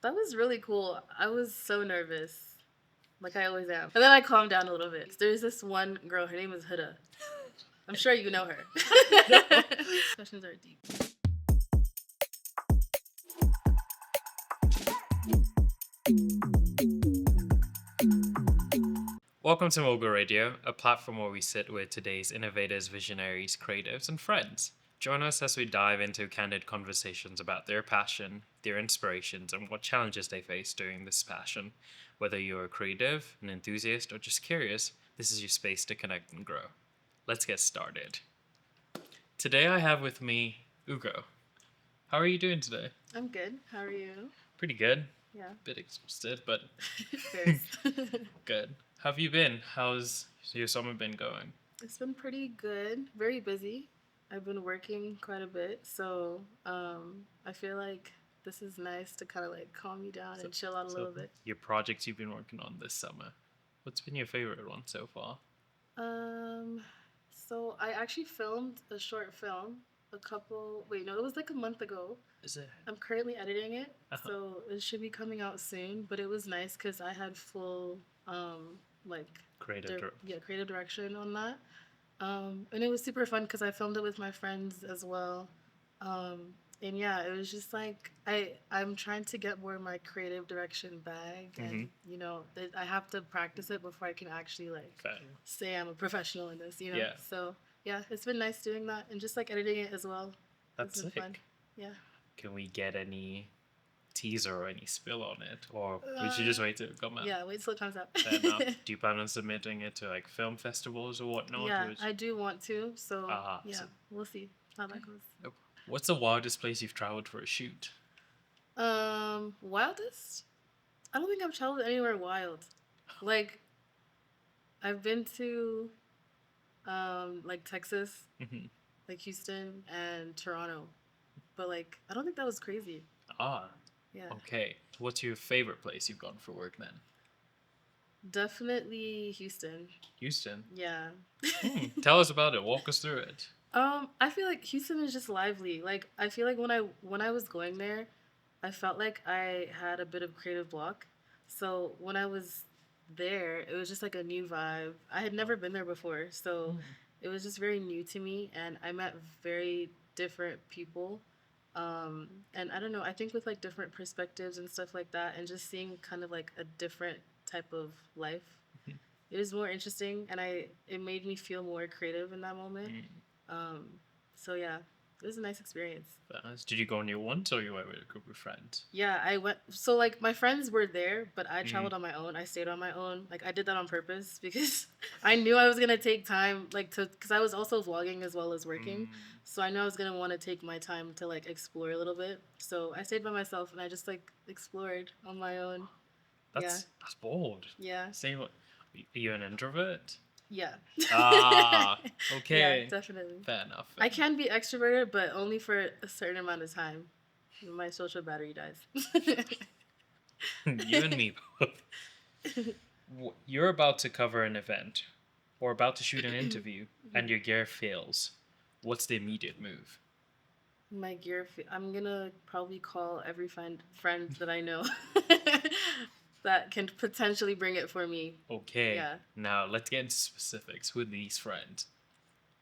That was really cool. I was so nervous. Like I always am. And then I calmed down a little bit. There's this one girl, her name is Huda. I'm sure you know her. Questions are deep. Welcome to MOGUL Radio, a platform where we sit with today's innovators, visionaries, creatives, and friends. Join us as we dive into candid conversations about their passion, their inspirations, and what challenges they face doing this passion. Whether you're a creative, an enthusiast, or just curious, this is your space to connect and grow. Let's get started. Today I have with me Ugo. How are you doing today? I'm good. How are you? Pretty good. Yeah. Bit exhausted, but Fierce. good. How have you been? How's your summer been going? It's been pretty good. Very busy. I've been working quite a bit, so I feel like this is nice to kind of like calm you down and chill out a little bit. Your projects you've been working on this summer, what's been your favorite one so far? So I actually filmed a short film it was like a month ago. Is it? I'm currently editing it, so it should be coming out soon. But it was nice because I had full like Creative creative direction on that, and it was super fun because I filmed it with my friends as well. And yeah, it was just like I'm trying to get more of my creative direction back, and I have to practice it before I can actually like say I'm a professional in this. Yeah. So yeah, it's been nice doing that and just like editing it as well. That's It's been sick. fun. Yeah. Can we get any teaser or any spill on it, or we should just wait till it come out? Yeah, wait till it comes out. Fair enough. Do you plan on submitting it to like film festivals or whatnot? Yeah, I do want to. So yeah, so- we'll see how that goes. What's the wildest place you've traveled for a shoot? Wildest? I don't think I've traveled anywhere wild. Like, I've been to, like Texas, like Houston and Toronto, but like I don't think that was crazy. Yeah. Okay. What's your favorite place you've gone for work then? Definitely Houston. Houston. Yeah. Tell us about it. Walk us through it. I feel like Houston is just lively. Like I feel like when I was going there, I felt like I had a bit of creative block. So when I was there, it was just like a new vibe. I had never been there before, so it was just very new to me, and I met very different people. And I don't know, I think with like different perspectives and stuff like that, and just seeing kind of like a different type of life, it was more interesting, and it made me feel more creative in that moment. So yeah, it was a nice experience. Did you go on your once or you went with a group of friends? Yeah, I went. So like my friends were there, but I traveled on my own. I stayed on my own. Like I did that on purpose because I knew I was gonna take time, because I was also vlogging as well as working. So I knew I was gonna want to take my time to like explore a little bit. So I stayed by myself and I just like explored on my own. That's bold. Yeah. Say what? Are you an introvert? Yeah. Okay. Yeah, definitely. Fair enough. I can be extroverted, but only for a certain amount of time. My social battery dies. You and me both. You're about to cover an event or about to shoot an interview and your gear fails. What's the immediate move? My gear, I'm gonna probably call every friend that I know that can potentially bring it for me. Okay. Yeah. Now let's get into specifics. Who are these friends?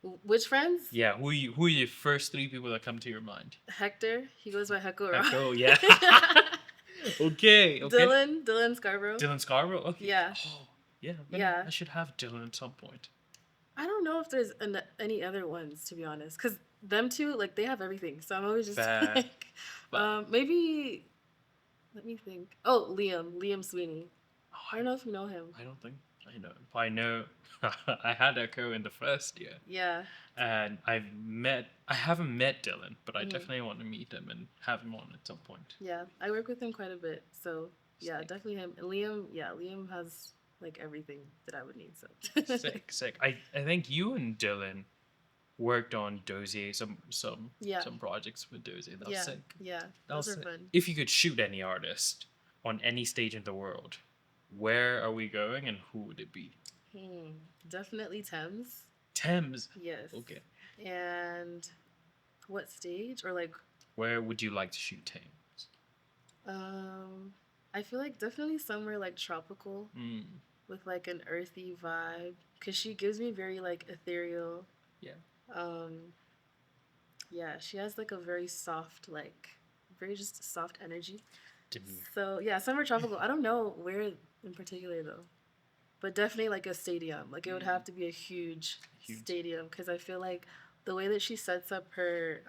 Which friends? Yeah. Who are your first three people that come to your mind? Hector. He goes by Hecko. Hecko, yeah. Okay. Dylan Scarborough. Dylan Scarborough. Okay. Yeah. Oh, yeah. Yeah. I should have Dylan at some point. I don't know if there's any other ones, to be honest, because them two, like, they have everything. So I'm always just like, maybe. Let me think. Oh, Liam Sweeney. Oh, I don't know if you know him. I don't think I know him. I know I had Echo in the first year. Yeah. And I haven't met Dylan, but I definitely want to meet him and have him on at some point. Yeah, I work with him quite a bit. So yeah, Sick. definitely him. And Liam has like everything that I would need. So Sick. I think you and Dylan worked on Dozier, some projects with Dozier. That was sick. Yeah, That was those are sick. fun. If you could shoot any artist on any stage in the world, where are we going and who would it be? Definitely Tems. Tems. Yes. Okay. And what stage or like? Where would you like to shoot Tems? I feel like definitely somewhere like tropical Mm, with like an earthy vibe because she gives me very like ethereal. yeah. Um, yeah, she has like a very soft, like very just soft energy. Demure. So yeah, summer tropical. I don't know where in particular though, but definitely like a stadium. Like it would have Mm, to be a huge huge stadium because I feel like the way that she sets up her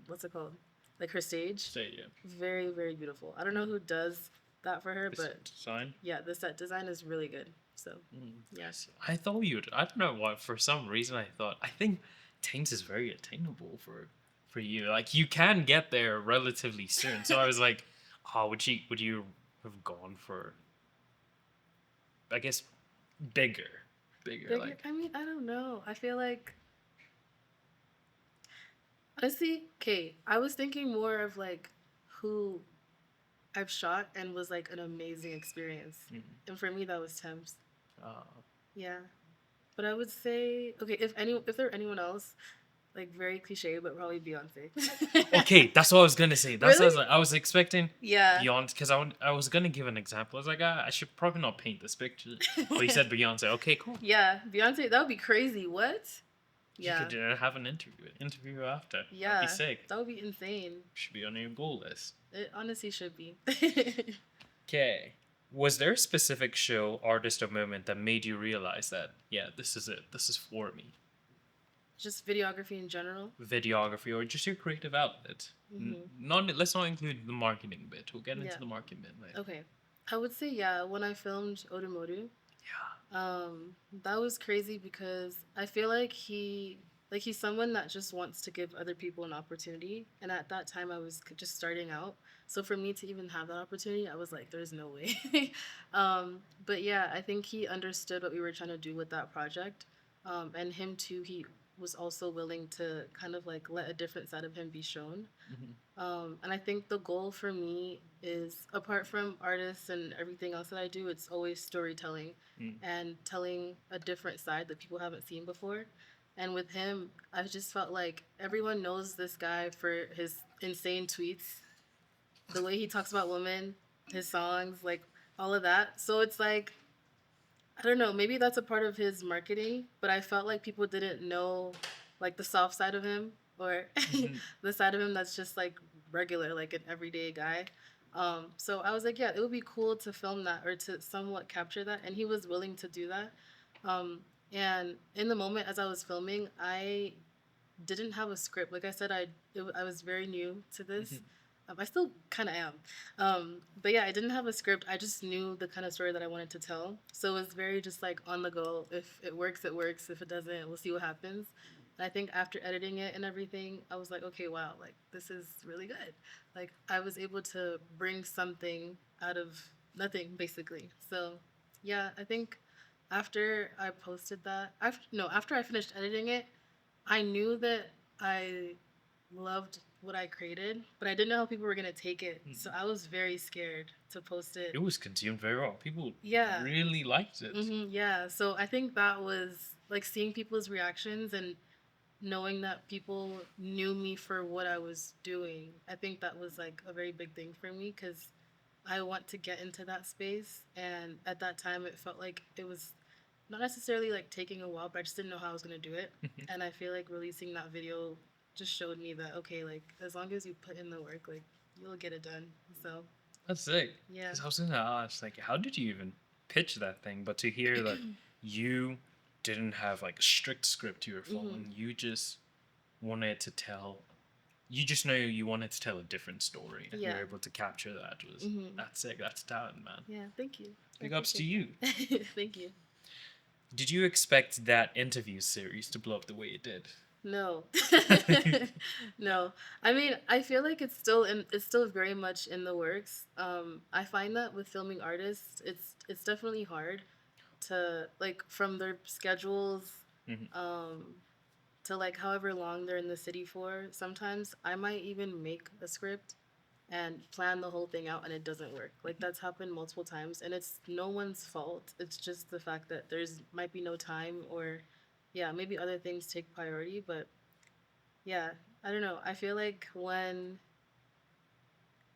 what's it called, like her stage, stadium. very very beautiful. I don't know who does that for her, This but design. yeah, the set design is really good. So yeah. I thought you'd. I don't know what. For some reason, I thought. I think Tems is very attainable for you. Like you can get there relatively soon. So I was like, oh, would you have gone for? I guess bigger. Bigger. Like I mean, I don't know. I feel like honestly, okay. I was thinking more of like who I've shot and was like an amazing experience, mm, and for me that was Thames. uh, Yeah, but I would say okay if there anyone else like very cliche, but probably Beyonce. okay, that's what I was gonna say. That's what I Really? was like. I was expecting Yeah. Beyonce because I was gonna give an example. I was like, I should probably not paint this picture. But you said Beyonce. Okay, cool. Yeah, Beyonce. That would be crazy. What? You Yeah. could have an interview after. That'd be Yeah. sick. That would be insane. Should be on your goal list. It honestly should be. Okay. Was there a specific show, artist, or moment that made you realize that, yeah, this is it. This is for me? Just videography in general. Videography or just your creative outlet? Not, let's not include the marketing bit. We'll get Yeah. into the marketing bit later. Okay. I would say yeah. When I filmed Odumodu, Yeah. that was crazy because I feel like he's someone that just wants to give other people an opportunity, and at that time I was just starting out. So for me to even have that opportunity, I was like, "There's no way." But yeah, I think he understood what we were trying to do with that project, and him too. He was also willing to kind of like let a different side of him be shown. Hmm. And I think the goal for me is, apart from artists and everything else that I do, it's always storytelling Mm. and telling a different side that people haven't seen before. And with him, I just felt like everyone knows this guy for his insane tweets, the way he talks about women, his songs, like all of that. So it's like, I don't know, maybe that's a part of his marketing, but I felt like people didn't know like the soft side of him or Hmm. the side of him that's just like regular, like an everyday guy. So I was like, yeah, it would be cool to film that or to somewhat capture that, and he was willing to do that. Um, and in the moment as I was filming, I didn't have a script. Like I said, I was very new to this. I still kind of am. But yeah, I didn't have a script. I just knew the kind of story that I wanted to tell. So it was very just like on the go. If it works, it works. If it doesn't, we'll see what happens. And I think after editing it and everything, I was like, okay, wow, like this is really good. Like I was able to bring something out of nothing, basically. So yeah, I think after I posted that, after I finished editing it, I knew that I loved what I created, but I didn't know how people were gonna take it. So I was very scared to post it. It was consumed very well. People Yeah. really liked it. Yeah. So I think that was like seeing people's reactions and knowing that people knew me for what I was doing. I think that was like a very big thing for me because I want to get into that space. And at that time, it felt like it was not necessarily like taking a while, but I just didn't know how I was gonna do it. And I feel like releasing that video just showed me that okay, like as long as you put in the work, like you'll get it done. So That's sick. yeah, Because I was gonna ask, like, how did you even pitch that thing? But to hear that you didn't have like a strict script you were following, you just wanted to tell. You just know you wanted to tell a different story, and yeah, you're able to capture that. Was That's sick. That's talent, man. yeah. Thank you. I Big ups to appreciate you. that. Thank you. Did you expect that interview series to blow up the way it did? No. No. I mean, I feel like it's still very much in the works. I find that with filming artists, it's definitely hard to like from their schedules Hmm. um to like however long they're in the city for. Sometimes I might even make a script and plan the whole thing out and it doesn't work. Like that's happened multiple times and it's no one's fault. It's just the fact that there's might be no time or yeah, maybe other things take priority, but yeah, I don't know. I feel like when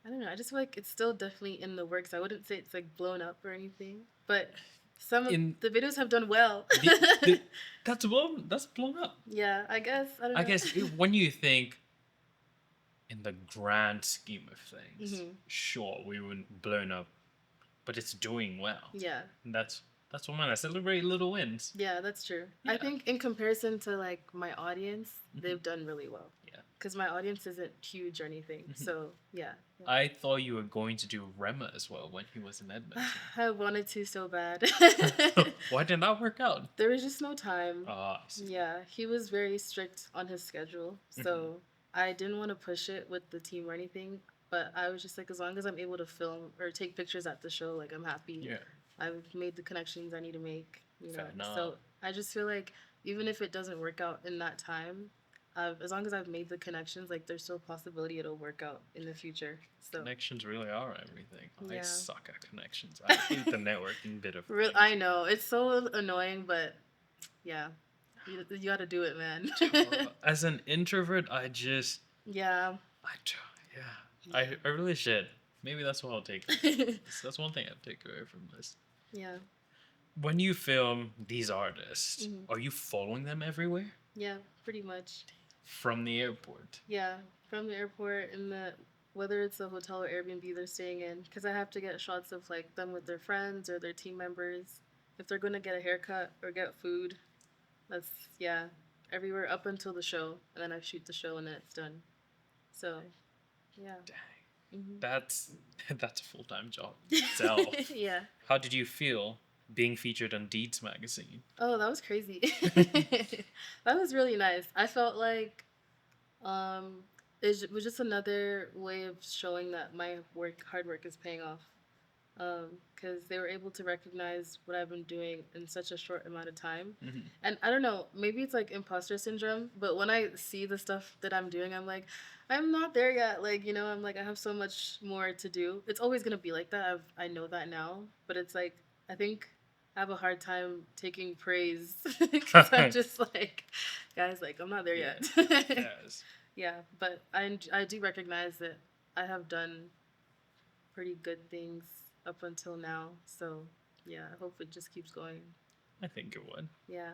I don't know. I just feel like it's still definitely in the works. I wouldn't say it's like blown up or anything, but some of In the videos have done well. the that's blown up. Yeah, I guess. I don't I know. guess when you think in the grand scheme of things, Hmm. sure, we weren't blown up, but it's doing well. Yeah. And that's what I celebrate little wins. Yeah, that's true. I Yeah. think in comparison to like my audience, they've done really well. Yeah. Because my audience isn't huge or anything. So yeah. I thought you were going to do Rema as well when he was in Edmonton. I wanted to so bad. Why didn't that work out? There was just no time. Ah, I see. Yeah, he was very strict on his schedule. So I didn't want to push it with the team or anything. But I was just like, as long as I'm able to film or take pictures at the show, like I'm happy. Yeah. I've made the connections I need to make. Fair enough. So I just feel like even if it doesn't work out in that time, as long as I've made the connections, like there's still a possibility it'll work out in the future. So Connections really are everything. I Yeah. suck at connections. I hate the networking bit of things. I know it's so annoying, but yeah, you got to do it, man. As an introvert, I just Yeah. I really should. Maybe that's what I'll take. That's one thing I'll take away from this. Yeah. When you film these artists, Mhm. are you following them everywhere? Yeah. Pretty much. From the airport. Yeah. From the airport in the whether it's a hotel or Airbnb they're staying in, because I have to get shots of like them with their friends or their team members. If they're gonna get a haircut or get food, that's everywhere up until the show, and then I shoot the show and then it's done. So, yeah. Dang. Hmm. That's a full-time job itself. Yeah. How did you feel being featured on Deeds magazine? Oh, that was crazy. That was really nice. I felt like um, it was just another way of showing that my hard work is paying off. Because they were able to recognize what I've been doing in such a short amount of time. Mm-hmm. And I don't know, maybe it's like imposter syndrome, but when I see the stuff that I'm doing, I'm like, I'm not there yet. Like, I'm like, I have so much more to do. It's always going to be like that. I know that now. But it's like, I think I have a hard time taking praise because I'm just like, guys, like, I'm not there yet. Yes. Yeah, but I do recognize that I have done pretty good things up until now. So, yeah, I hope it just keeps going. I think it would. Yeah.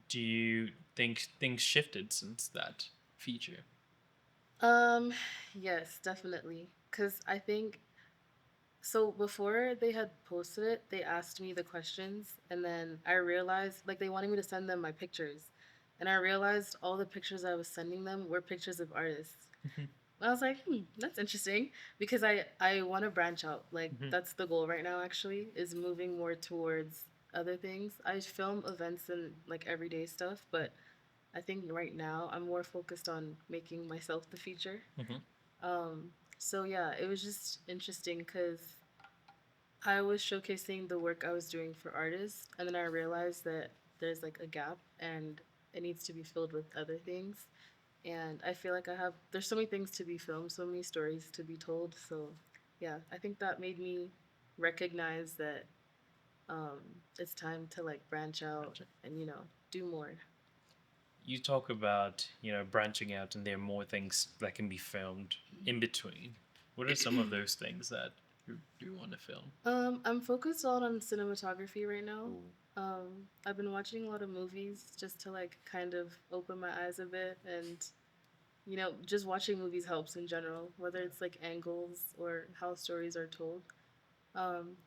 Do you think things shifted since that feature? Yes, definitely. Cause I think so before they had posted it, they asked me the questions and then I realized like they wanted me to send them my pictures. And I realized all the pictures I was sending them were pictures of artists. I was like, that's interesting because I want to branch out. Like that's the goal right now actually is moving more towards other things. I film events and like everyday stuff, but I think right now I'm more focused on making myself the feature. So yeah, it was just interesting because I was showcasing the work I was doing for artists, and then I realized that there's like a gap and it needs to be filled with other things. And I feel like there's so many things to be filmed, so many stories to be told. So yeah, I think that made me recognize that um, it's time to like branch out and, do more. You talk about, branching out and there are more things that can be filmed in between. What are some of those things that you do want to film? I'm focused a lot on cinematography right now. I've been watching a lot of movies just to like kind of open my eyes a bit and just watching movies helps in general, whether it's like angles or how stories are told.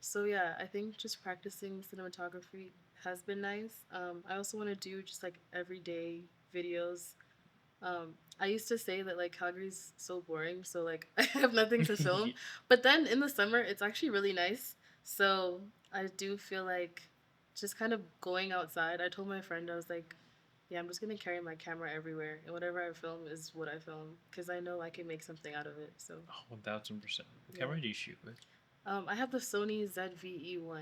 So yeah, I think just practicing cinematography has been nice. I also want to do just like everyday videos. I used to say that like Calgary's so boring, so like I have nothing to film. But then in the summer, it's actually really nice. So I do feel like just kind of going outside. I told my friend, I was like, yeah, I'm just gonna carry my camera everywhere, and whatever I film is what I film, because I know I can make something out of it. So. Oh, 1000%. What camera do you shoot with? I have the Sony ZV-E1.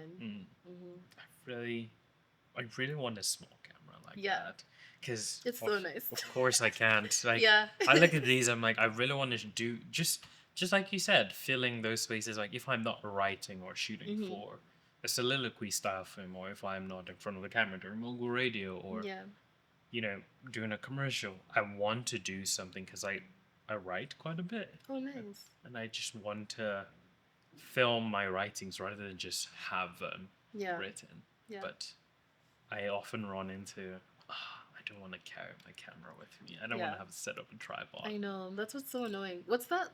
I really want a small camera like that. Because it's so nice. Of course I can't. Like, Yeah. I look at these, I'm like, I really want to do just like you said, filling those spaces. Like if I'm not writing or shooting for a soliloquy style film, or if I'm not in front of the camera during MOGUL radio, or doing a commercial, I want to do something because I I write quite a bit, Oh, nice. and I just want to film my writings rather than just have them Yeah. written. Yeah. But I often run into, I don't want to carry my camera with me. I don't want Yeah. to have it set up a tripod. I know. That's what's so annoying. What's that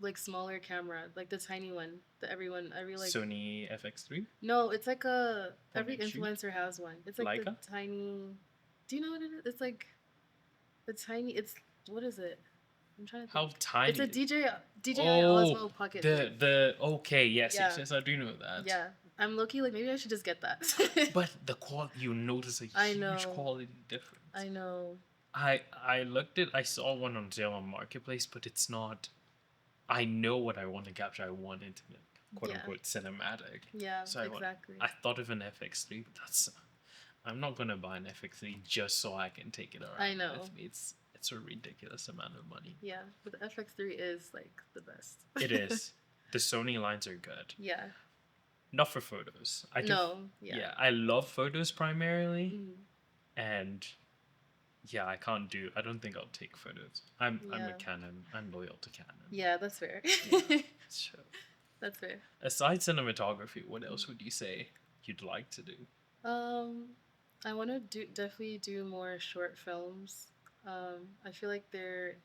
like smaller camera, like the tiny one that every like Sony FX3, no, it's like a point every and shoot, influencer has one. It's like the Leica. tiny. Do you know what it is? It's like the tiny. It's what is it? I'm trying to think. How tiny? It's a DJI Oh, Osmo Pocket 3. the okay, yes, Yeah. yes, yes, I do know that. Yeah, I'm low-key like maybe I should just get that. But the quality, you notice a I huge know. quality difference. I know. I looked at, I saw one on sale on Marketplace, but it's not. I know what I want to capture. I want it to be quote Yeah. unquote cinematic. Yeah, So exactly. I thought of an FX3, but that's. I'm not gonna buy an FX3 just so I can take it around. I know. With me. It's a ridiculous amount of money. Yeah, but the FX3 is like the best. It is. The Sony lines are good. Yeah. Not for photos. I do. No. Yeah. Yeah, I love photos primarily, Mhm. and yeah, I can't do. I don't think I'll take photos. I'm a Yeah. Canon. I'm loyal to Canon. Yeah, that's fair. So, That's fair. aside cinematography, what else would you say you'd like to do? I want to definitely do more short films. I feel like there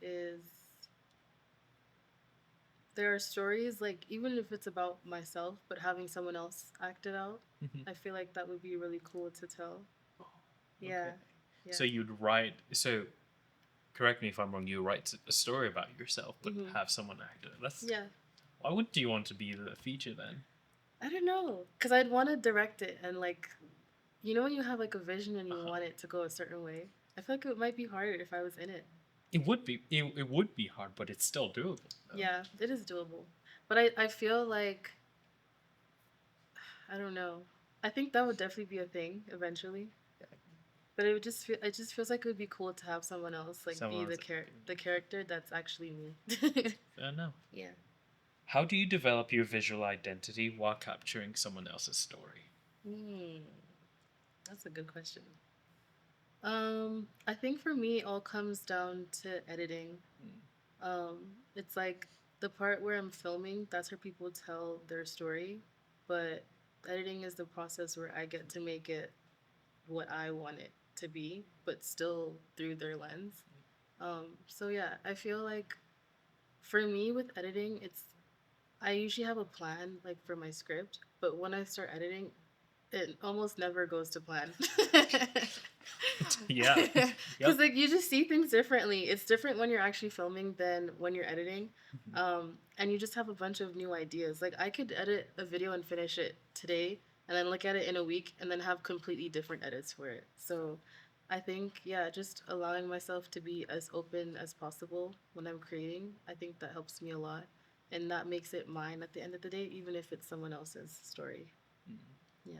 are stories like even if it's about myself, but having someone else act it out, I feel like that would be really cool to tell. Yeah. Okay. Yeah. So you'd write. So, correct me if I'm wrong. You write a story about yourself, but Mhm. have someone act it. That's. Yeah. Why would you want to be the feature then? I don't know, cause I'd want to direct it and like, you know, when you have like a vision and you want it to go a certain way. I feel like it might be harder if I was in it. It would be. It would be hard, but it's still doable. Though. Yeah, it is doable, but I feel like I don't know. I think that would definitely be a thing eventually. But it would just feel it just feels like it would be cool to have someone else like Someone be else the character that's actually me. I know. Yeah. How do you develop your visual identity while capturing someone else's story? That's a good question. I think for me, it all comes down to editing. It's like the part where I'm filming, that's where people tell their story, but editing is the process where I get to make it what I want it to be, but still through their lens. So yeah, I feel like for me with editing, I usually have a plan like for my script, but when I start editing, it almost never goes to plan. Yeah. Because like you just see things differently. It's different when you're actually filming than when you're editing, and you just have a bunch of new ideas. Like I could edit a video and finish it today, and then look at it in a week, and then have completely different edits for it. So, I think yeah, just allowing myself to be as open as possible when I'm creating. I think that helps me a lot, and that makes it mine at the end of the day, even if it's someone else's story. Yeah.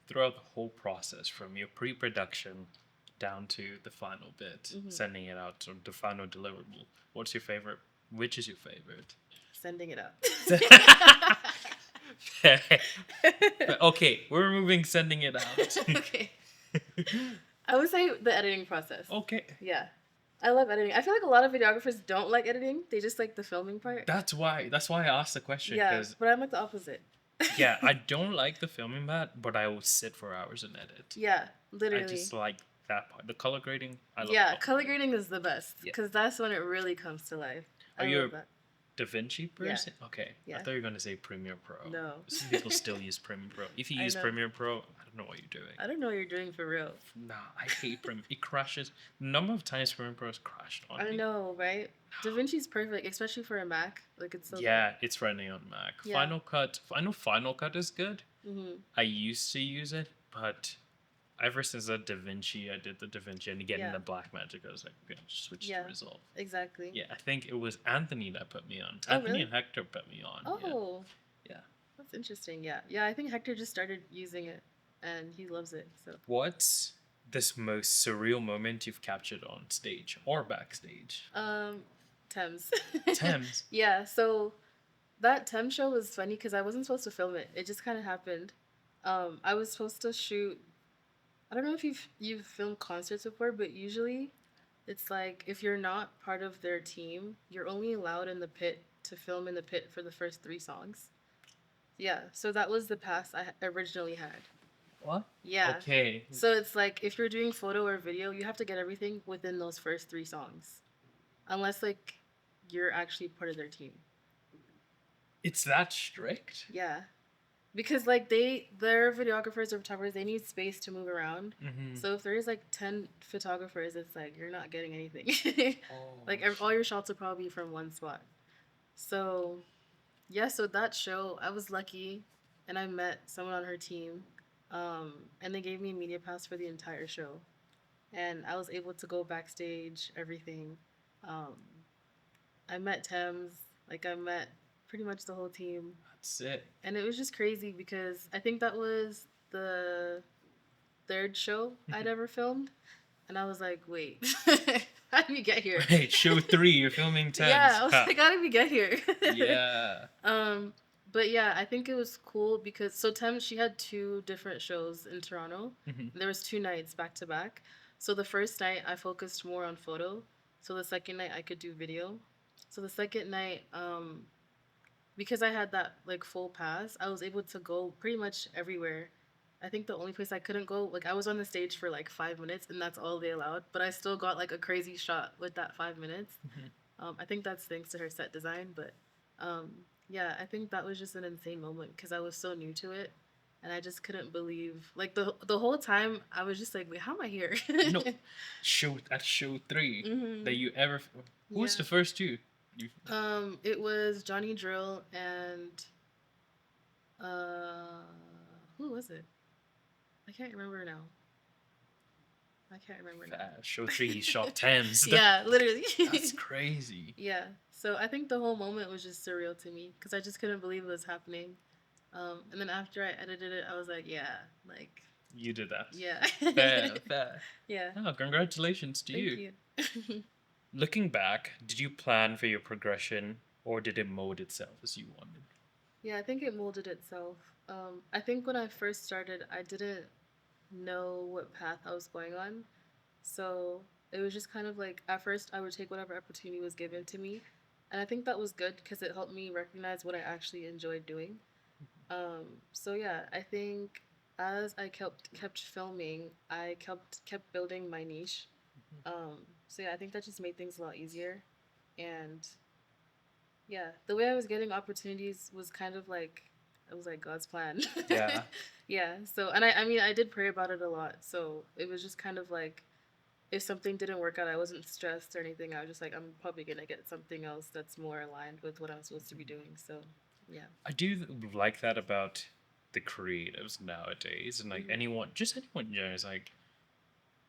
Throughout the whole process, from your pre-production down to the final bit, sending it out to the final deliverable, what's your favorite? Which is your favorite? Sending it out. Okay, we're removing sending it out. Okay. I would say the editing process. Okay. Yeah. I love editing. I feel like a lot of videographers don't like editing. They just like the filming part. That's why I asked the question. Yeah, but I'm like the opposite. Yeah, I don't like the filming part, but I will sit for hours and edit. Yeah, literally. I just like that part. The color grading, I love. Yeah, color grading is the best Yeah. because that's when it really comes to life. Are I you love that. DaVinci person? Okay. Yeah. I thought you were going to say Premiere Pro. No. Some people still use Premiere Pro. If you I use know. Premiere Pro, I don't know what you're doing. I don't know what you're doing for real. Nah, I hate Premiere. It crashes. The number of times Premiere Pro has crashed on me. I know, right? DaVinci's perfect, especially for a Mac. Like it's so Yeah, it's running on Mac. Yeah. Final Cut. I know Final Cut is good. Mm-hmm. I used to use it, but ever since that DaVinci, I did the DaVinci, and getting the Blackmagic, I was like, okay, I'll just switch to Resolve. Exactly. Yeah, I think it was Anthony that put me on. Oh, Anthony really? and Hector put me on. Oh. Yeah. That's interesting. Yeah. Yeah, I think Hector just started using it and he loves it. So What's this most surreal moment you've captured on stage or backstage? Tems. Tems. Yeah, so that Tems show was funny because I wasn't supposed to film it. It just kind of happened. I was supposed to shoot. I don't know if you've filmed concerts before, but usually It's like if you're not part of their team, you're only allowed in the pit to film in the pit for the first 3 songs. Yeah, so that was the pass I originally had. What? Yeah. Okay. So it's like if you're doing photo or video, you have to get everything within those first 3 songs. Unless like you're actually part of their team. It's that strict? Yeah. Because like their videographers or photographers, they need space to move around. Mm-hmm. So if there's like 10 photographers, it's like you're not getting anything. Like all your shots will probably be from one spot. So yeah, so that show, I was lucky and I met someone on her team. And they gave me a media pass for the entire show. And I was able to go backstage, everything. Um, I met Tems, like I met pretty much the whole team. That's it. And it was just crazy because I think that was the third show I'd ever filmed. And I was like, wait, how did we get here? Wait, show 3, you're filming 10. Yeah, I was like, how did we get here? Yeah. But yeah, I think it was cool because so Tem, she had 2 different shows in Toronto. Mm-hmm. There was 2 nights back to back. So the first night I focused more on photo. So the second night I could do video. So the second night, because I had that like full pass, I was able to go pretty much everywhere. I think the only place I couldn't go, like I was on the stage for like 5 minutes, and that's all they allowed. But I still got like a crazy shot with that 5 minutes. I think that's thanks to her set design, but um, yeah, I think that was just an insane moment because I was so new to it, and I just couldn't believe like the whole time I was just like, wait, how am I here? No, show 3 Mhm. that you ever. Who was Yeah. the first 2? You, It was Johnny Drill and uh, who was it? I can't remember now. show 3, he shot Tems. Yeah, literally. That's crazy. Yeah. So I think the whole moment was just surreal to me because I just couldn't believe it was happening. And then after I edited it, I was like, yeah, like, You did that. yeah. Fair. Yeah. Oh, congratulations to Thank you. you. Looking back, did you plan for your progression or did it mold itself as you wanted? Yeah, I think it molded itself. I think when I first started, I didn't know what path I was going on. So it was just kind of like at first I would take whatever opportunity was given to me. And I think that was good because it helped me recognize what I actually enjoyed doing. So yeah, I think as I kept filming, I kept building my niche. So yeah, I think that just made things a lot easier. And yeah, the way I was getting opportunities was kind of like it was like God's plan. Yeah. Yeah. So and I mean I did pray about it a lot. So it was just kind of like if something didn't work out, I wasn't stressed or anything. I was just like I'm probably gonna get something else that's more aligned with what I'm supposed to be doing. So yeah. I do like that about the creatives nowadays, and like Mhm. anyone, just anyone, is like,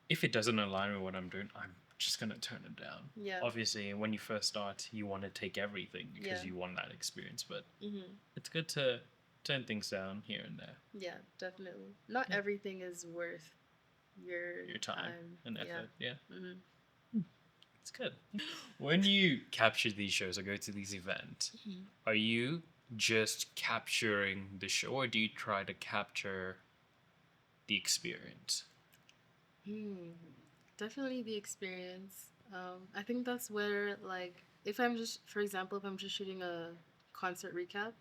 if it doesn't align with what I'm doing, I'm just gonna turn it down. Yeah. Obviously, when you first start, you want to take everything because Yeah. you want that experience, but Mhm. it's good to turn things down here and there. Yeah, definitely. Not Yeah. everything is worth Your time and effort. Yeah. Mhm. It's good. When you capture these shows or go to these events, are you just capturing the show or do you try to capture the experience? Definitely the experience. I think that's where, like, if I'm just, for example, if I'm just shooting a concert recap,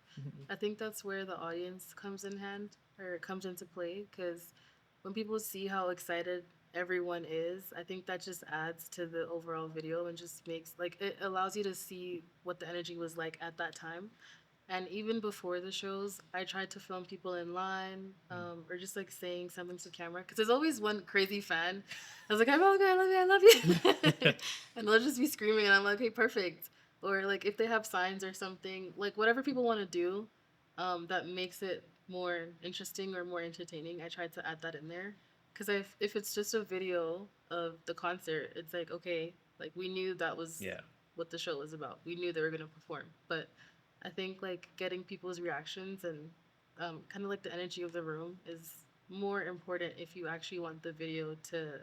I think that's where the audience comes in hand or comes into play because when people see how excited everyone is, I think that just adds to the overall video and just makes, like, it allows you to see what the energy was like at that time. And even before the shows, I tried to film people in line, or just like saying something to camera. Because there's always one crazy fan. I was like, I love you, I love you, I love you. And they'll just be screaming, and I'm like, hey, perfect. Or like if they have signs or something, like whatever people want to do that makes it more interesting or more entertaining, I tried to add that in there. Because if it's just a video of the concert, it's like, okay, like we knew that was Yeah. what the show was about. We knew they were going to perform. But I think like getting people's reactions and kind of like the energy of the room is more important if you actually want the video to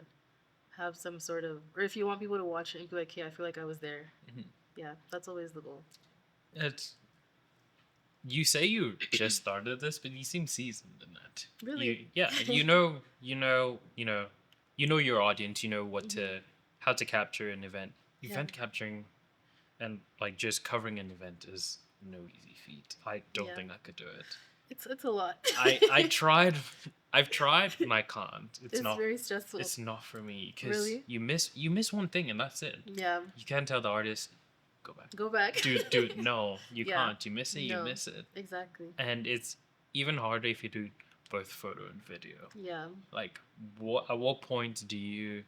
have some sort of, or if you want people to watch it and be like, hey, I feel like I was there. Mhm. Yeah, that's always the goal. It's you say you just started this, but you seem seasoned in that. Really? You know your audience. You know what to how to capture an event. Yeah. Event capturing and like just covering an event is no easy feat. I don't Yeah. think I could do it. It's a lot. I tried. I've tried and I can't. It's very stressful. It's not for me because Really? you miss one thing and that's it. Yeah. You can't tell the artist go back. Go back. Dude, no, you Yeah. can't. You miss it, you No. miss it. Exactly. And it's even harder if you do both photo and video. Yeah. Like, at what point do you?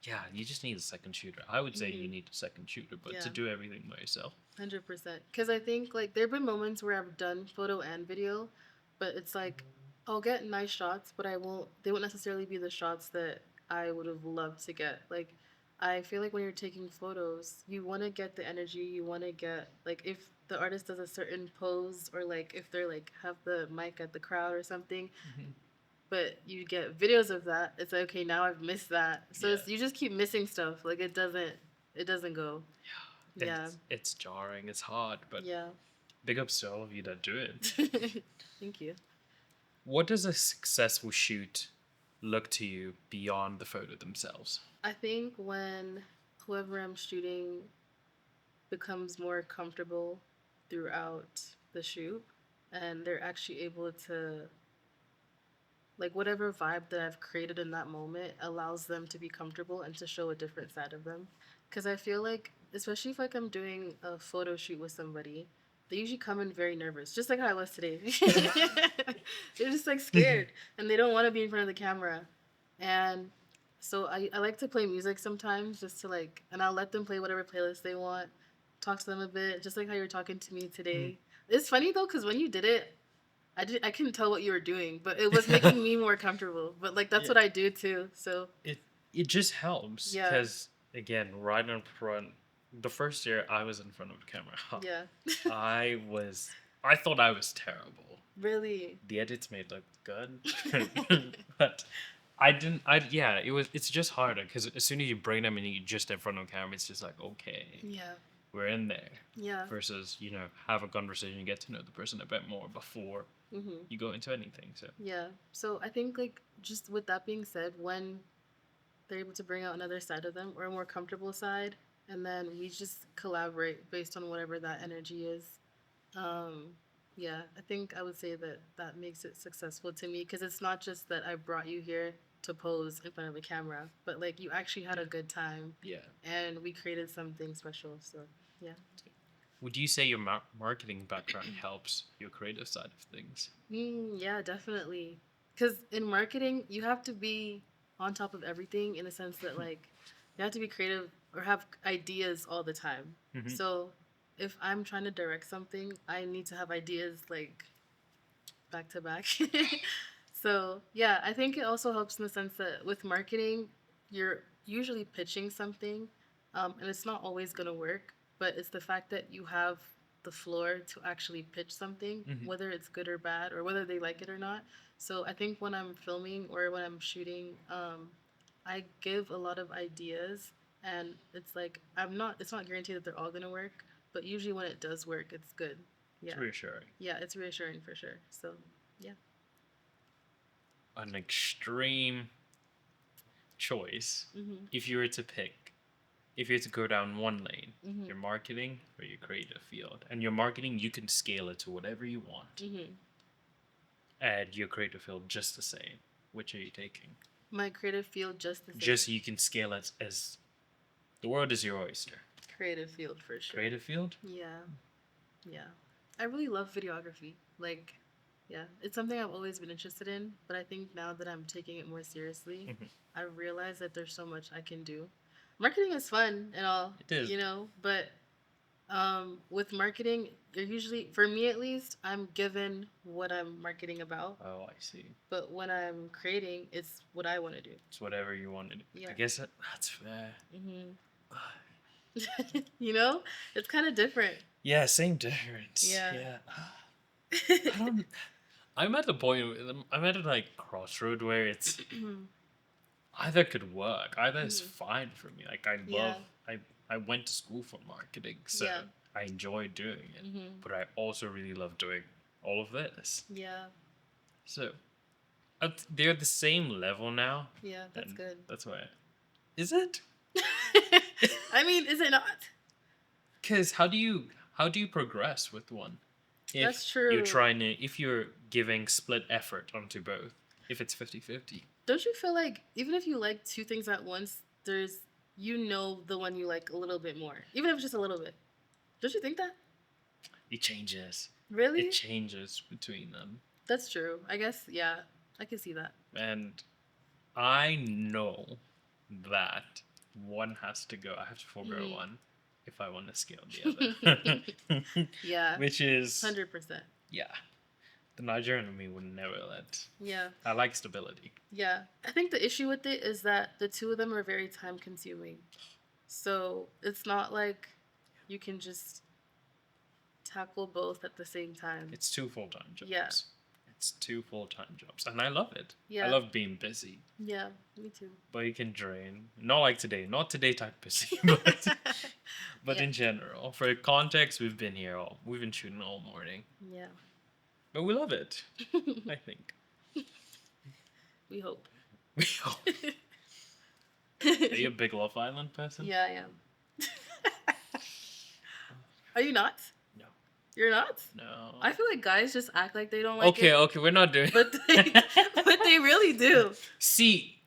Yeah, you just need a second shooter. I would say you need a second shooter, but to Yeah. do everything by yourself. 100%. Because I think like there have been moments where I've done photo and video, but it's like I'll get nice shots, but I won't. They won't necessarily be the shots that I would have loved to get. Like I feel like when you're taking photos, you want to get the energy. You want to get like if the artist does a certain pose or like if they're like have the mic at the crowd or something. But you get videos of that. It's like, okay, now I've missed that. So Yeah. it's, you just keep missing stuff. Like it doesn't go. Yeah. It's jarring. It's hard, but Yeah. big ups to all of you that do it. Thank you. What does a successful shoot look to you beyond the photo themselves? I think when whoever I'm shooting becomes more comfortable throughout the shoot and they're actually able to like whatever vibe that I've created in that moment allows them to be comfortable and to show a different side of them. Because I feel like, especially if like I'm doing a photo shoot with somebody, they usually come in very nervous, just like how I was today. They're just like scared and they don't want to be in front of the camera. And so I like to play music sometimes just to like, and I'll let them play whatever playlist they want, talk to them a bit, just like how you're talking to me today. It's funny though, because when you did it, I couldn't tell what you were doing, but it was making me more comfortable. But like that's what I do too. So it just helps Yeah. because again, right in front. The first year I was in front of the camera, yeah, I thought I was terrible. really, The edits made look good, but I didn't. It's just harder because as soon as you bring them and you just in front of the camera, it's just like okay, yeah, we're in there. yeah, Versus have a conversation, get to know the person a bit more before you go into anything. So yeah. So I think like just with that being said, when they're able to bring out another side of them or a more comfortable side, and then we just collaborate based on whatever that energy is. Yeah, I think I would say that that makes it successful to me because it's not just that I brought you here to pose in front of a camera, but like you actually had a good time yeah. and we created something special. So yeah. Would you say your marketing background helps your creative side of things? Yeah, definitely. Because in marketing, you have to be on top of everything in the sense that like you have to be creative or have ideas all the time. So if I'm trying to direct something, I need to have ideas like back to back. So yeah, I think it also helps in the sense that with marketing, you're usually pitching something, and it's not always gonna work, but it's the fact that you have the floor to actually pitch something, whether it's good or bad, or whether they like it or not. So I think when I'm filming or when I'm shooting, I give a lot of ideas, and it's like it's not guaranteed that they're all gonna work, but usually when it does work, it's good. Yeah. It's reassuring. Yeah, it's reassuring for sure. So yeah. An extreme choice if you were to pick, if you were to go down one lane, your marketing or your creative field. And your marketing, you can scale it to whatever you want. And your creative field just the same. Which are you taking? My creative field just the same. Just so you can scale it as the world is your oyster. Creative field for sure. Creative field? Yeah. Yeah. I really love videography. Like, yeah, it's something I've always been interested in, but I think now that I'm taking it more seriously, I realize that there's so much I can do. Marketing is fun and all, It is. But with marketing, you're usually, for me at least, I'm given what I'm marketing about. Oh, I see. But when I'm creating, it's what I want to do. It's whatever you want to do. Yeah. I guess that's fair. It's kind of different. Yeah, same difference. Yeah. I'm at the point. I'm at a like crossroad where it's either could work, either is fine for me. Like I love. I went to school for marketing, so I enjoy doing it. But I also really love doing all of this. Yeah. So they're the same level now. Yeah, that's good. That's why. Is it? I mean, is it not? Because how do you progress with one That's if you're true. trying to if you're giving split effort onto both, if it's 50-50? Don't you feel like even if you like two things at once, there's you know the one you like a little bit more, even if it's just a little bit. Don't you think that? It changes. It Really? changes between them. That's true. I guess, yeah. I can see that. And I know that one has to go. I have to forego Mhm. one if I want to scale the other. Yeah. Which is 100%. yeah. The Nigerian in me would never let. Yeah. I like stability. Yeah. I think the issue with it is that the two of them are very time consuming. So it's not like you can just tackle both at the same time. It's two full-time jobs. Yeah. It's two full-time jobs, and I love it. Yeah. I love being busy, Yeah, me too. but it can drain. Not like today. Not today type busy, but Yeah. in general. For context, we've been shooting all morning, Yeah. but we love it. I think. We hope. We hope. Are you a big Love Island person? Yeah, I am. Are you not? No. You're not? No. I feel like guys just act like they don't like it. Okay, we're not doing. But they really do. See,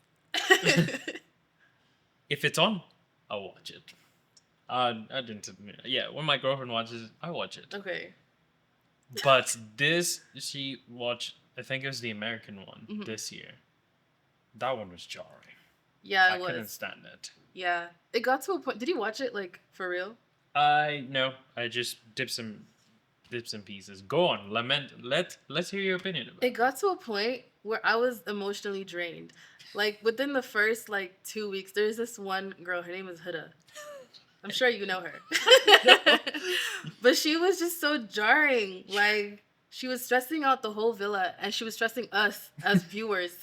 if it's on, I'll watch it. I didn't. Yeah, when my girlfriend watches it, I watch it. Okay. But she watched. I think it was the American one Mhm. this year. That one was jarring. Yeah, I it couldn't was. stand it. Yeah. It got to a point. Did you watch it like for real? No. I just dip some pieces. Go on, lament. Let's hear your opinion about It got to a point where I was emotionally drained. Like within the first like 2 weeks, there's this one girl. Her name is Huda. I'm sure you know her. But she was just so jarring. Like she was stressing out the whole villa, and she was stressing us as viewers.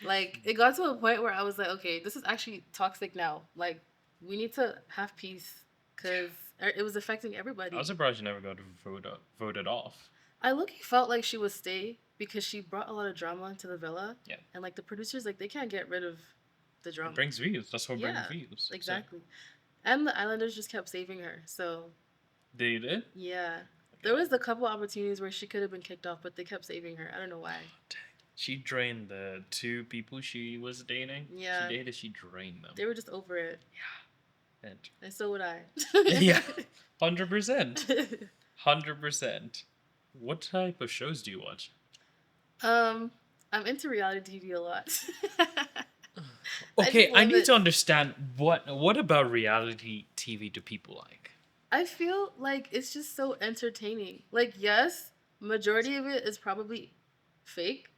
Like it got to a point where I was like, okay, this is actually toxic now. Like we need to have peace because it was affecting everybody. I was surprised you never got voted off. I look felt like she would stay because she brought a lot of drama into the villa. Yeah. And like the producers, like they can't get rid of the drama. It brings views. That's what Yeah, brings views. Exactly. And the Islanders just kept saving her. So They did? yeah. There was a couple opportunities where she could have been kicked off, but they kept saving her. I don't know why. She drained the two people she was dating. Yeah. She drained them. They were just over it. Yeah. And so would I. Yeah. 100%. 100%. What type of shows do you watch? I'm into reality TV a lot. Okay, I need to understand what about reality TV do people like? I feel like it's just so entertaining. Like, yes, majority of it is probably fake,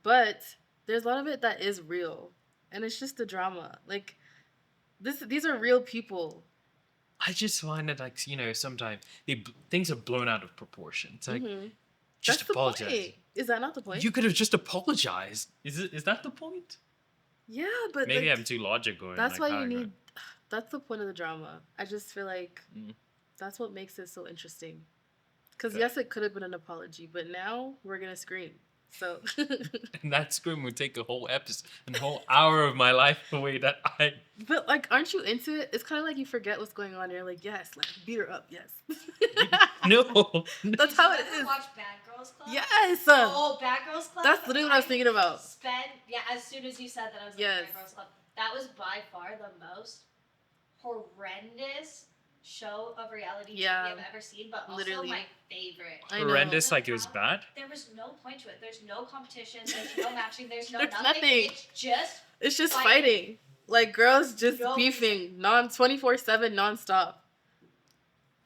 but there's a lot of it that is real, and it's just the drama. Like, these are real people. I just find it like sometimes things are blown out of proportion. It's like just That's apologize. The point. Is that not the point? You could have just apologized. Is that the point? Yeah, but Maybe like, I'm too logical. That's why you need. That's the point of the drama. I just feel like that's what makes it so interesting. Because yes, it could have been an apology, but now we're gonna scream. So. And that scream would take a whole episode, a whole hour of my life away. But like, aren't you into it? It's kind of like you forget what's going on. And you're like, yes, like beat her up, yes. No. That's how it is. Watch Bad Girls Club. Yes. Oh, Bad Girls Club. That's literally what I was thinking about. As soon as you said that, I was like, Bad Girls Club. That was by far the most horrendous show of reality TV I've ever seen, but also literally my favorite. Horrendous, like it was bad? There was no point to it. There's no competition. There's no matching. There's no There's nothing. It's just fighting. Like girls just beefing 24/7 nonstop.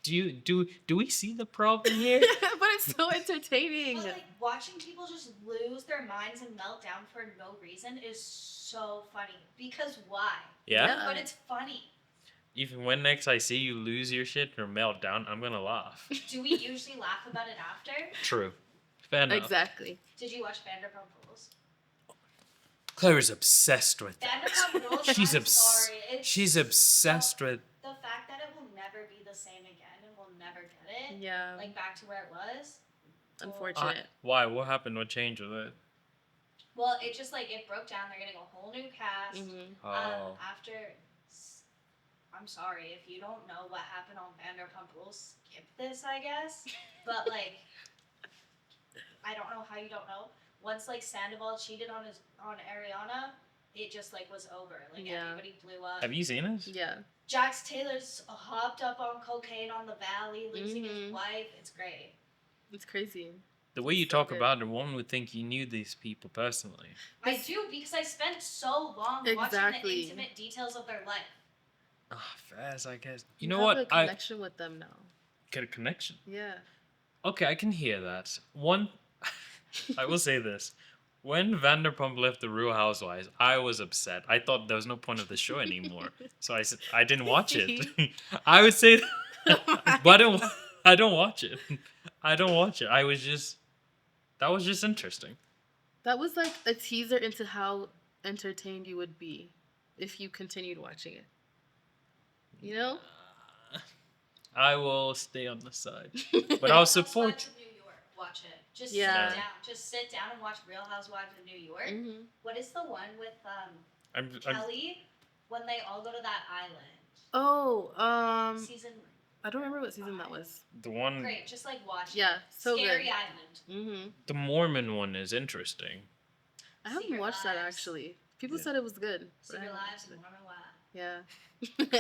Do we see the problem here? But it's so entertaining. But like watching people just lose their minds and melt down for no reason is so funny. Because why? Yeah. But it's funny. Even when next I see you lose your shit or melt down, I'm gonna laugh. Do we usually laugh about it after? True. Fair enough. Exactly. Did you watch Vanderpump Rules? Claire is obsessed with that. Vanderpump Rules. She's obsessed with. The fact that it will never be the same again and we'll never get it. Yeah. Like back to where it was. Unfortunate. Why? What happened? What changed with it? Well, it just like it broke down. They're getting a whole new cast. Mm-hmm. After I'm sorry if you don't know what happened on Vanderpump Rules. Skip this, I guess. But like, I don't know how you don't know. Once like Sandoval cheated on Ariana, it just like was over. Like everybody blew up. Have you seen it? Yeah. Jax Taylor's hopped up on cocaine on the Valley, losing his wife. It's great. It's crazy. The way you talk about it, one would think you knew these people personally. I do, because I spent so long watching the intimate details of their life. Fast, I guess. You know what? I have a connection with them now. Get a connection? Yeah. Okay, I can hear that. I will say this. When Vanderpump left the Real Housewives, I was upset. I thought there was no point of the show anymore. So I said I didn't watch it. I would say that, but I don't watch it. I don't watch it. That was just interesting. That was like a teaser into how entertained you would be if you continued watching it. You know? I will stay on the side. But I'll support you. New York. Watch it. Just sit down. Just sit down and watch Real Housewives of New York. Mm-hmm. What is the one with Kelly when they all go to that island? Oh, season. I don't remember what season that was. The one. Great, just like watch. Yeah, so Scary good. Island. Mm-hmm. The Mormon one is interesting. I haven't watched that actually. People said it was good. Secret Lives and Mormon Wives. Yeah.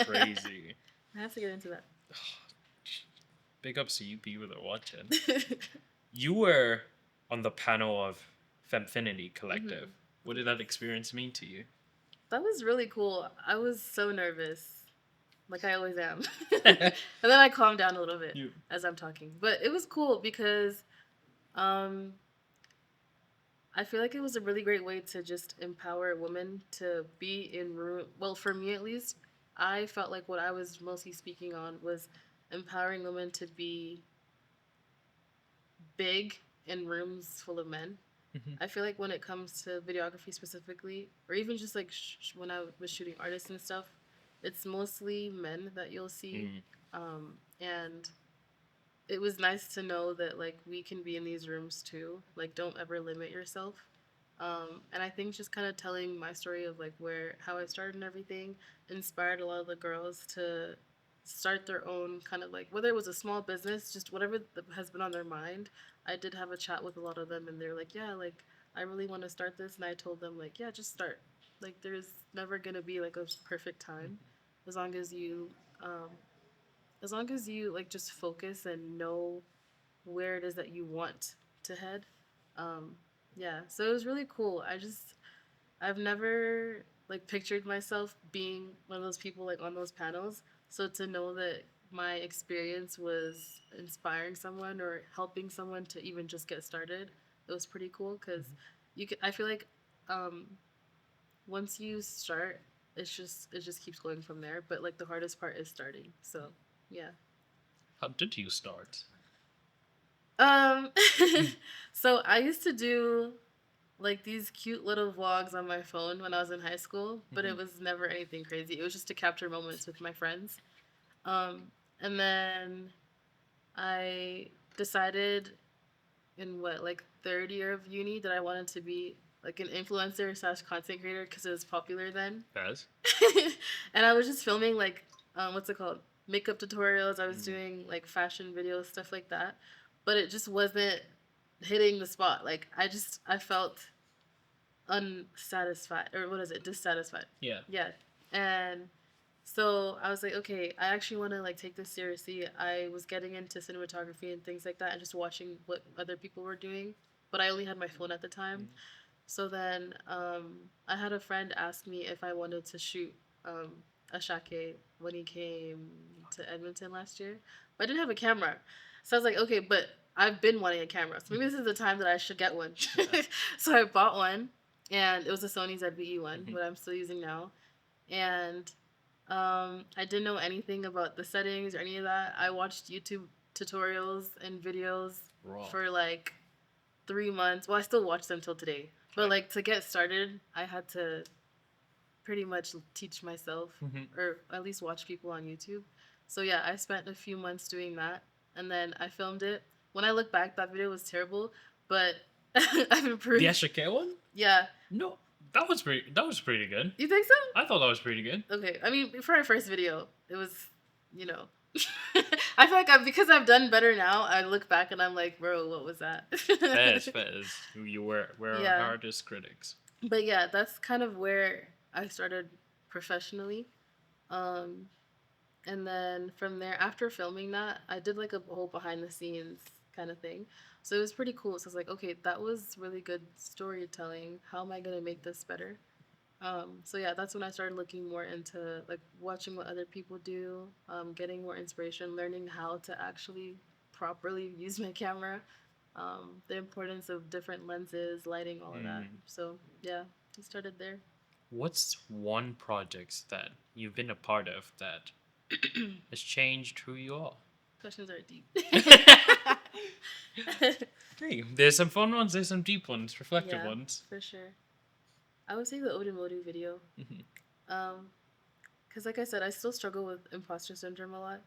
Crazy. I have to get into that. Big ups to you people that watch it. You were on the panel of Femfinity Collective. Mm-hmm. What did that experience mean to you? That was really cool. I was so nervous. Like I always am. And then I calmed down a little bit as I'm talking. But it was cool because I feel like it was a really great way to just empower women to be in room. Well, for me at least, I felt like what I was mostly speaking on was empowering women to be big in rooms full of men. Mm-hmm. I feel like when it comes to videography specifically, or even just like when I was shooting artists and stuff, it's mostly men that you'll see. And it was nice to know that like we can be in these rooms too. Like don't ever limit yourself. And I think just kind of telling my story of like how I started and everything inspired a lot of the girls to start their own kind of like, whether it was a small business, just whatever has been on their mind. I did have a chat with a lot of them and they're like, yeah, like I really want to start this. And I told them like, yeah, just start. Like there's never going to be like a perfect time as long as you like just focus and know where it is that you want to head. Yeah, so it was really cool. I've never like pictured myself being one of those people like on those panels. So to know that my experience was inspiring someone or helping someone to even just get started, it was pretty cool because I feel like once you start, it just keeps going from there. But like the hardest part is starting. So yeah. How did you start? So I used to do like these cute little vlogs on my phone when I was in high school, but it was never anything crazy. It was just to capture moments with my friends. And then I decided in third year of uni that I wanted to be like an influencer / content creator because it was popular then. Yes. And I was just filming like, what's it called? Makeup tutorials. I was doing like fashion videos, stuff like that. But it just wasn't hitting the spot. Like I felt unsatisfied, or what is it? Dissatisfied. Yeah. Yeah. And so I was like, okay, I actually want to like take this seriously. I was getting into cinematography and things like that and just watching what other people were doing, but I only had my phone at the time. So then I had a friend ask me if I wanted to shoot Ezekeke when he came to Edmonton last year, but I didn't have a camera. So I was like, okay, but I've been wanting a camera, so maybe this is the time that I should get one. Yeah. So I bought one, and it was a Sony ZV-E one, what I'm still using now. And I didn't know anything about the settings or any of that. I watched YouTube tutorials and videos for like 3 months. Well, I still watch them till today. But like to get started, I had to pretty much teach myself, or at least watch people on YouTube. So yeah, I spent a few months doing that, and then I filmed it. When I look back, that video was terrible, but I've improved. The Ezekeke one? Yeah. No. That was pretty good. You think so? I thought that was pretty good. Okay, I mean, for our first video, it was, you know, I feel like because I've done better now, I look back and I'm like, bro, what was that? Fairs. We're our Yeah. hardest critics. But yeah, that's kind of where I started professionally. Um, and then from there, after filming that, I did like a whole behind the scenes kind of thing. So it was pretty cool. So I was like, okay, that was really good storytelling. How am I gonna make this better? So yeah, that's when I started looking more into like watching what other people do, getting more inspiration, learning how to actually properly use my camera, the importance of different lenses, lighting, all of that. So yeah, I started there. What's one project that you've been a part of that has changed who you are? Questions are deep. Hey, there's some fun ones, there's some deep ones, reflective Yeah, ones. for sure. I would say the ODUMODU video. Because like I said, I still struggle with imposter syndrome a lot,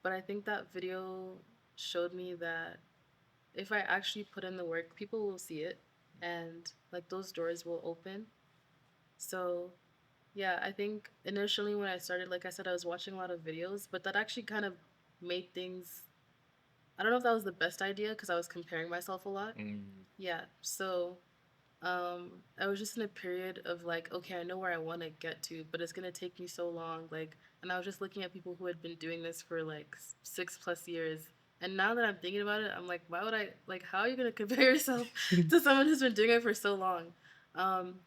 but I think that video showed me that if I actually put in the work, people will see it, and like those doors will open. So yeah, I think initially when I started, like I said, I was watching a lot of videos, but that actually kind of made things. I don't know if that was the best idea because I was comparing myself a lot. Yeah, so I was just in a period of like, okay, I know where I want to get to, but it's gonna take me so long. Like, and I was just looking at people who had been doing this for like 6+ years. And now that I'm thinking about it, I'm like, why would I like? How are you gonna compare yourself to someone who's been doing it for so long?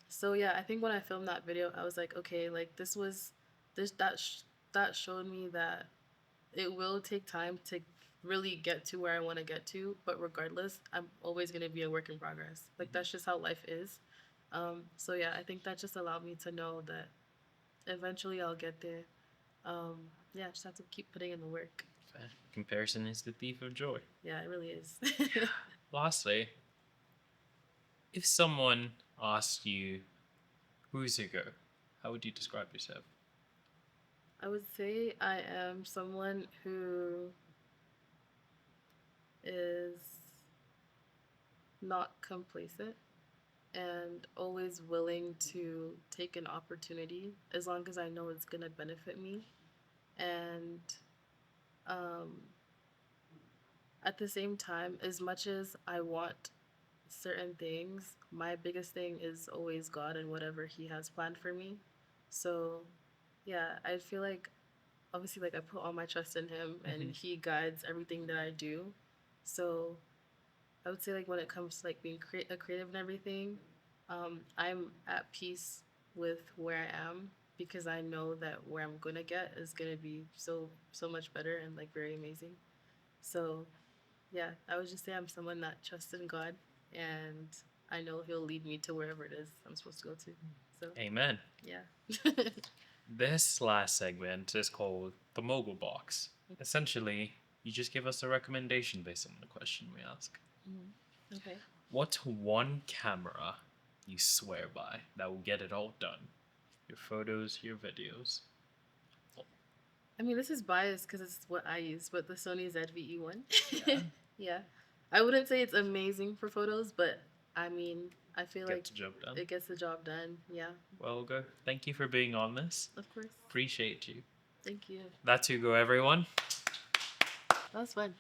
So yeah, I think when I filmed that video, I was like, okay, like this was this that showed me that it will take time to really get to where I want to get to, but regardless, I'm always going to be a work in progress. Like, that's just how life is. So, yeah, I think that just allowed me to know that eventually I'll get there. Yeah, I just have to keep putting in the work. Comparison is the thief of joy. Yeah, it really is. Lastly, if someone asked you, who's Ugo, how would you describe yourself? I would say I am someone who is not complacent and always willing to take an opportunity as long as I know it's going to benefit me. And um, at the same time, as much as I want certain things, my biggest thing is always God and whatever He has planned for me. So, yeah, I feel like obviously, like I put all my trust in Him and He guides everything that I do. So, I would say like when it comes to like being a creative and everything, I'm at peace with where I am because I know that where I'm gonna get is gonna be so much better and like very amazing. So yeah, I would just say I'm someone that trusts in God and I know He'll lead me to wherever it is I'm supposed to go to. So Amen. yeah. This last segment is called the Mogul Box. Essentially, you just give us a recommendation based on the question we ask. Okay. What's one camera you swear by that will get it all done? Your photos, your videos. I mean, this is biased because it's what I use, but the Sony ZV-E1. Yeah. Yeah. I wouldn't say it's amazing for photos, but I mean, I feel like Gets the job done. it gets the job done. Yeah, Well, Ugo, thank you for being on this. of course. Appreciate you. Thank you. That's Ugo, everyone. That was fun.